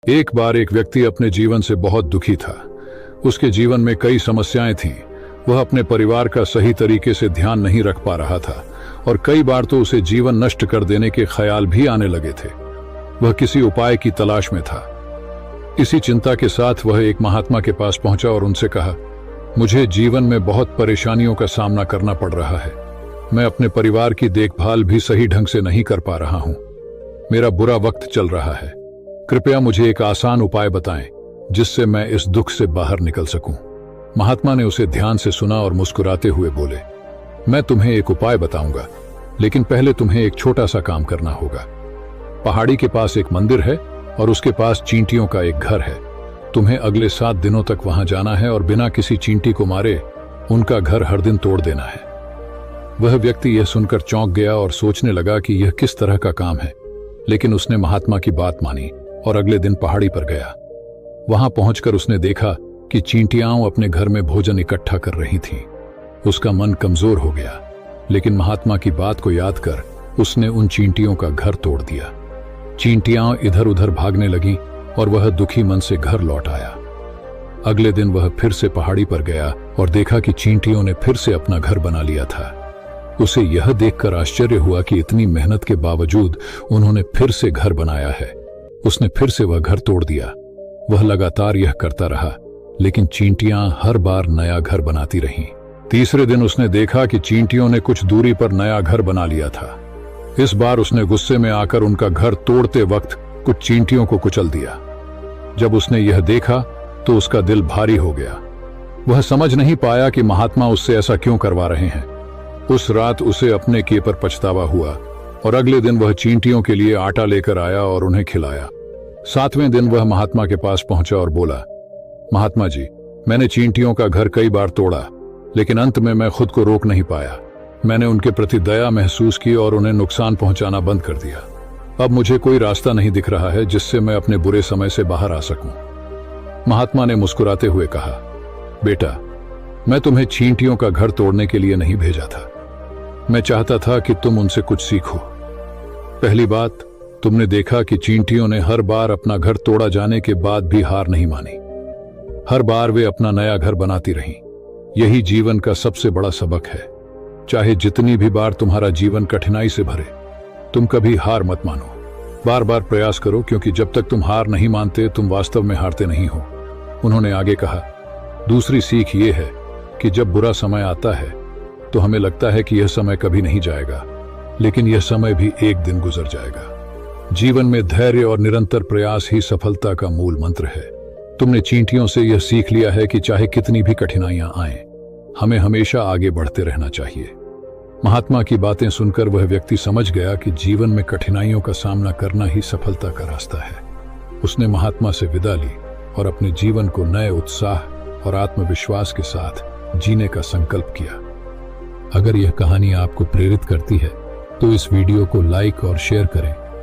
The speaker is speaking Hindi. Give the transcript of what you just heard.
एक बार एक व्यक्ति अपने जीवन से बहुत दुखी था। उसके जीवन में कई समस्याएं थीं। वह अपने परिवार का सही तरीके से ध्यान नहीं रख पा रहा था और कई बार तो उसे जीवन नष्ट कर देने के ख्याल भी आने लगे थे। वह किसी उपाय की तलाश में था। इसी चिंता के साथ वह एक महात्मा के पास पहुंचा और उनसे कहा, मुझे जीवन में बहुत परेशानियों का सामना करना पड़ रहा है। मैं अपने परिवार की देखभाल भी सही ढंग से नहीं कर पा रहा हूं। मेरा बुरा वक्त चल रहा है। कृपया मुझे एक आसान उपाय बताएं जिससे मैं इस दुख से बाहर निकल सकूं। महात्मा ने उसे ध्यान से सुना और मुस्कुराते हुए बोले, मैं तुम्हें एक उपाय बताऊंगा, लेकिन पहले तुम्हें एक छोटा सा काम करना होगा। पहाड़ी के पास एक मंदिर है और उसके पास चींटियों का एक घर है। तुम्हें अगले 7 दिनों तक वहां जाना है और बिना किसी चींटी को मारे उनका घर हर दिन तोड़ देना है। वह व्यक्ति यह सुनकर चौंक गया और सोचने लगा कि यह किस तरह का काम है, लेकिन उसने महात्मा की बात मानी और अगले दिन पहाड़ी पर गया। वहां पहुंचकर उसने देखा कि चींटियां अपने घर में भोजन इकट्ठा कर रही थीं। उसका मन कमजोर हो गया, लेकिन महात्मा की बात को याद कर उसने उन चींटियों का घर तोड़ दिया। चींटियां इधर उधर भागने लगीं और वह दुखी मन से घर लौट आया। अगले दिन वह फिर से पहाड़ी पर गया और देखा कि चींटियों ने फिर से अपना घर बना लिया था। उसे यह देखकर आश्चर्य हुआ कि इतनी मेहनत के बावजूद उन्होंने फिर से घर बनाया है। उसने फिर से वह घर तोड़ दिया। वह लगातार यह करता रहा, लेकिन चींटियां हर बार नया घर बनाती रहीं। तीसरे दिन उसने देखा कि चींटियों ने कुछ दूरी पर नया घर बना लिया था। इस बार उसने गुस्से में आकर उनका घर तोड़ते वक्त कुछ चींटियों को कुचल दिया। जब उसने यह देखा तो उसका दिल भारी हो गया। वह समझ नहीं पाया कि महात्मा उससे ऐसा क्यों करवा रहे हैं। उस रात उसे अपने किए पर पछतावा हुआ और अगले दिन वह चींटियों के लिए आटा लेकर आया और उन्हें खिलाया। 7वें दिन वह महात्मा के पास पहुंचा और बोला, महात्मा जी, मैंने चींटियों का घर कई बार तोड़ा, लेकिन अंत में मैं खुद को रोक नहीं पाया। मैंने उनके प्रति दया महसूस की और उन्हें नुकसान पहुंचाना बंद कर दिया। अब मुझे कोई रास्ता नहीं दिख रहा है जिससे मैं अपने बुरे समय से बाहर आ सकूं। महात्मा ने मुस्कुराते हुए कहा, बेटा, मैं तुम्हें चींटियों का घर तोड़ने के लिए नहीं भेजा था। मैं चाहता था कि तुम उनसे कुछ सीखो। पहली बात, तुमने देखा कि चींटियों ने हर बार अपना घर तोड़ा जाने के बाद भी हार नहीं मानी। हर बार वे अपना नया घर बनाती रहीं। यही जीवन का सबसे बड़ा सबक है। चाहे जितनी भी बार तुम्हारा जीवन कठिनाई से भरे, तुम कभी हार मत मानो। बार बार प्रयास करो, क्योंकि जब तक तुम हार नहीं मानते तुम वास्तव में हारते नहीं हो। उन्होंने आगे कहा, दूसरी सीख ये है कि जब बुरा समय आता है तो हमें लगता है कि यह समय कभी नहीं जाएगा, लेकिन यह समय भी एक दिन गुजर जाएगा। जीवन में धैर्य और निरंतर प्रयास ही सफलता का मूल मंत्र है। तुमने चींटियों से यह सीख लिया है कि चाहे कितनी भी कठिनाइयां आएं, हमें हमेशा आगे बढ़ते रहना चाहिए। महात्मा की बातें सुनकर वह व्यक्ति समझ गया कि जीवन में कठिनाइयों का सामना करना ही सफलता का रास्ता है। उसने महात्मा से विदा ली और अपने जीवन को नए उत्साह और आत्मविश्वास के साथ जीने का संकल्प किया। अगर यह कहानी आपको प्रेरित करती है तो इस वीडियो को लाइक और शेयर करें